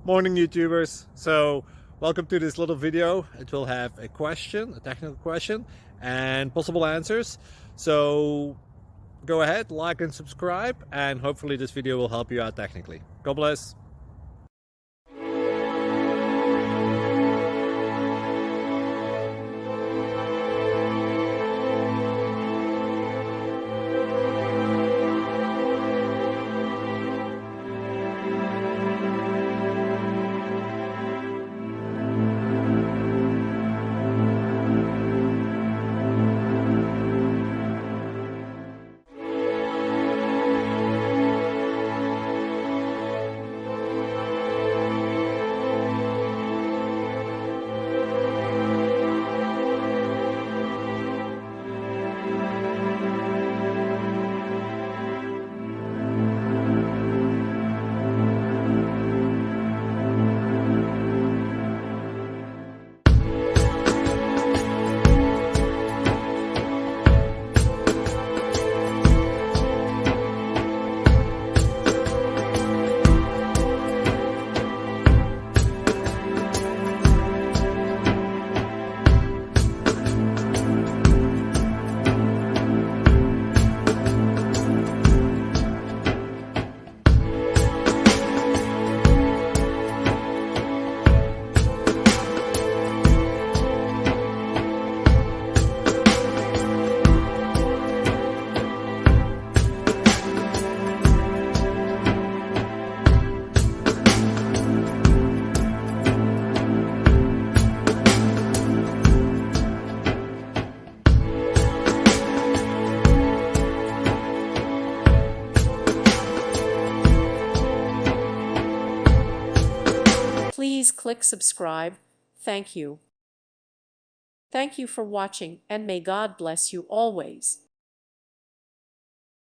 Morning YouTubers. So welcome to this little video. It will have a question, a technical question, and possible answers. So go ahead, like and subscribe, and hopefully this video will help you out technically. God bless. Please click subscribe. Thank you. Thank you for watching, and may God bless you always.